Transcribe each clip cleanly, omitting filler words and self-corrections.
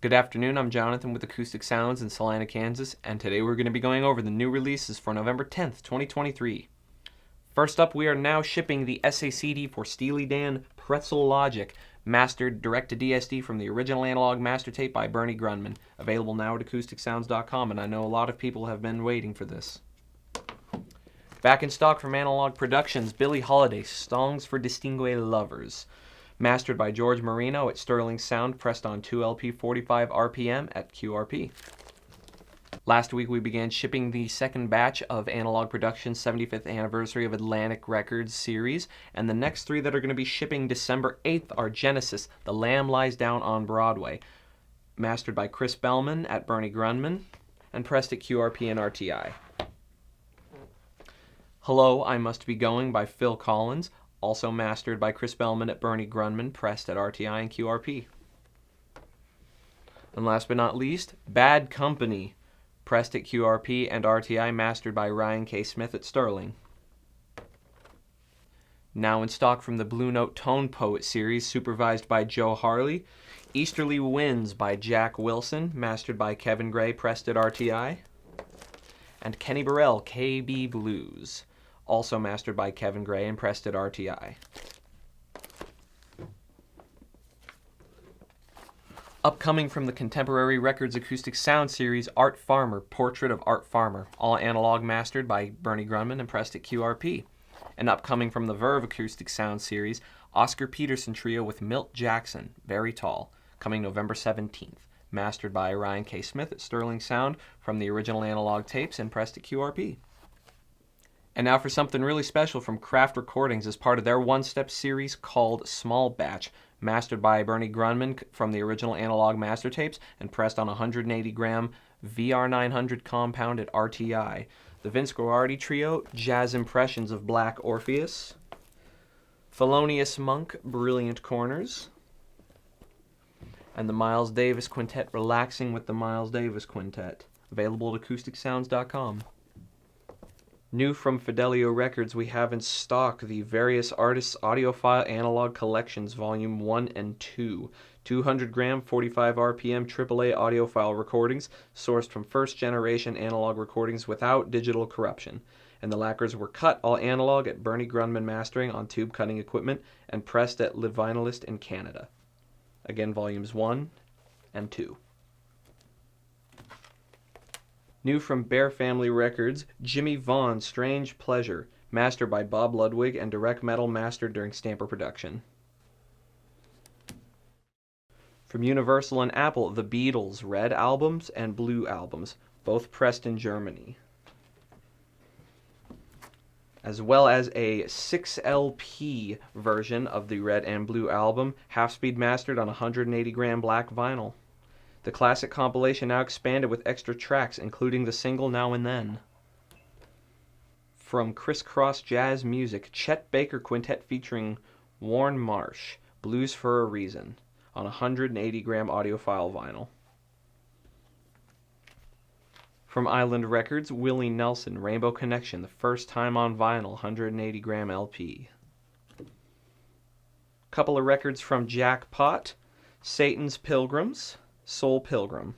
Good afternoon, I'm Jonathan with Acoustic Sounds in Salina, Kansas, and today we're going to be going over the new releases for November 10th, 2023. First up, we are now shipping the SACD for Steely Dan Pretzel Logic, mastered direct to DSD from the original analog master tape by Bernie Grundman, available now at acousticsounds.com, and I know a lot of people have been waiting for this. Back in stock from Analog Productions, Billie Holiday, Songs for Distingue Lovers, mastered by George Marino at Sterling Sound, pressed on 2LP 45 RPM at QRP. Last week we began shipping the second batch of Analog Productions' 75th Anniversary of Atlantic Records series, and the next three that are going to be shipping December 8th are Genesis, The Lamb Lies Down on Broadway, mastered by Chris Bellman at Bernie Grundman, and pressed at QRP and RTI. Hello, I Must Be Going by Phil Collins, also mastered by Chris Bellman at Bernie Grundman, pressed at RTI and QRP. And last but not least, Bad Company, pressed at QRP and RTI, mastered by Ryan K. Smith at Sterling. Now in stock from the Blue Note Tone Poet series, supervised by Joe Harley, Easterly Winds by Jack Wilson, mastered by Kevin Gray, pressed at RTI. And Kenny Burrell, KB Blues, also mastered by Kevin Gray and pressed at RTI. Upcoming from the Contemporary Records Acoustic Sound series, Art Farmer, Portrait of Art Farmer, all analog mastered by Bernie Grundman and pressed at QRP. And upcoming from the Verve Acoustic Sound series, Oscar Peterson Trio with Milt Jackson, Very Tall, coming November 17th, mastered by Ryan K. Smith at Sterling Sound from the original analog tapes and pressed at QRP. And now for something really special from Craft Recordings as part of their one-step series called Small Batch, mastered by Bernie Grundman from the original analog master tapes and pressed on a 180-gram VR900 compound at RTI. The Vince Guaraldi Trio, Jazz Impressions of Black Orpheus, Thelonious Monk, Brilliant Corners, and the Miles Davis Quintet, Relaxing with the Miles Davis Quintet, available at acousticsounds.com. New from Fidelio Records, we have in stock the Various Artists Audiophile Analog Collections Volume 1 and 2, 200-gram, 45 RPM AAA audiophile recordings sourced from first-generation analog recordings without digital corruption. And the lacquers were cut all analog at Bernie Grundman Mastering on tube cutting equipment and pressed at Le Vinylist in Canada. Again, Volumes 1 and 2. New from Bear Family Records, Jimmy Vaughn, Strange Pleasure, mastered by Bob Ludwig and direct metal mastered during Stamper production. From Universal and Apple, The Beatles, Red Albums and Blue Albums, both pressed in Germany. As well as a 6LP version of the Red and Blue album, half-speed mastered on 180-gram black vinyl. The classic compilation now expanded with extra tracks, including the single Now and Then. From Crisscross Jazz Music, Chet Baker Quintet featuring Warren Marsh, Blues for a Reason, on 180-gram audiophile vinyl. From Island Records, Willie Nelson, Rainbow Connection, the first time on vinyl, 180-gram LP. Couple of records from Jackpot, Satan's Pilgrims, Soul Pilgrim.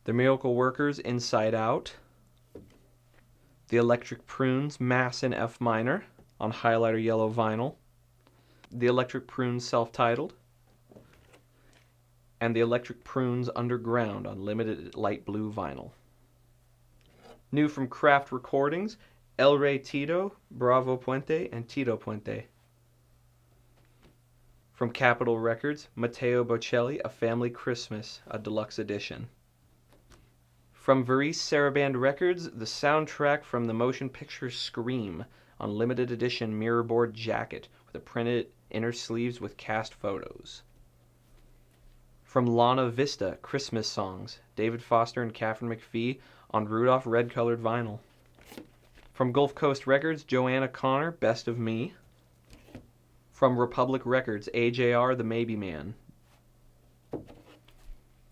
The Miracle Workers, Inside Out. The Electric Prunes, Mass in F minor, on highlighter yellow vinyl. The Electric Prunes, self-titled. And the Electric Prunes, Underground, on limited light blue vinyl. New from Craft Recordings, El Rey Tito, Bravo Puente, and Tito Puente. From Capitol Records, Matteo Bocelli, A Family Christmas, a deluxe edition. From Varese Saraband Records, the soundtrack from the motion picture Scream, on limited edition mirrorboard jacket with a printed inner sleeves with cast photos. From Lana Vista, Christmas Songs, David Foster and Catherine McPhee, on Rudolph red-colored vinyl. From Gulf Coast Records, Joanna Connor, Best of Me. From Republic Records, AJR, The Maybe Man.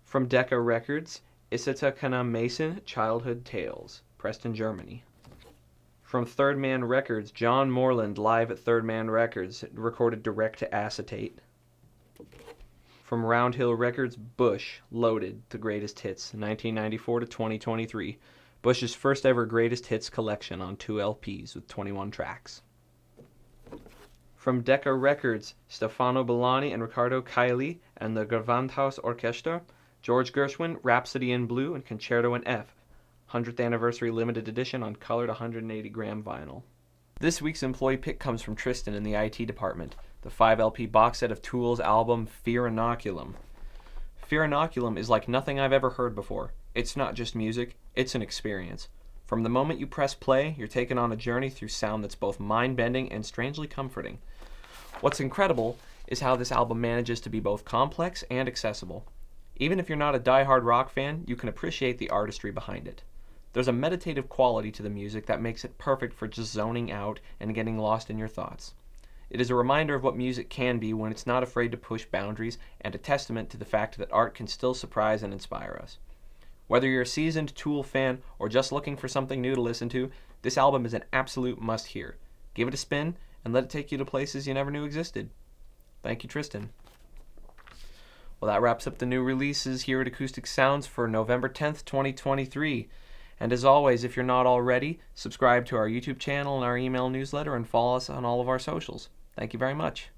From Decca Records, Isata Kana Mason, Childhood Tales, pressed in Germany. From Third Man Records, John Moreland, live at Third Man Records, recorded direct to acetate. From Roundhill Records, Bush, Loaded, The Greatest Hits, 1994 to 2023. Bush's first ever Greatest Hits collection on 2 LPs with 21 tracks. From Decca Records, Stefano Bellani and Riccardo Caeli and the Gewandhaus Orchestra, George Gershwin, Rhapsody in Blue and Concerto in F, 100th Anniversary Limited Edition on colored 180-gram vinyl. This week's employee pick comes from Tristan in the IT department, the 5 LP box set of Tool's album Fear Inoculum. Fear Inoculum is like nothing I've ever heard before. It's not just music, it's an experience. From the moment you press play, you're taken on a journey through sound that's both mind-bending and strangely comforting. What's incredible is how this album manages to be both complex and accessible. Even if you're not a die-hard rock fan, you can appreciate the artistry behind it. There's a meditative quality to the music that makes it perfect for just zoning out and getting lost in your thoughts. It is a reminder of what music can be when it's not afraid to push boundaries, and a testament to the fact that art can still surprise and inspire us. Whether you're a seasoned Tool fan or just looking for something new to listen to, this album is an absolute must-hear. Give it a spin and let it take you to places you never knew existed. Thank you, Tristan. Well, that wraps up the new releases here at Acoustic Sounds for November 10th, 2023. And as always, if you're not already, subscribe to our YouTube channel and our email newsletter and follow us on all of our socials. Thank you very much.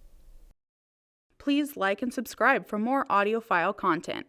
Please like and subscribe for more audiophile content.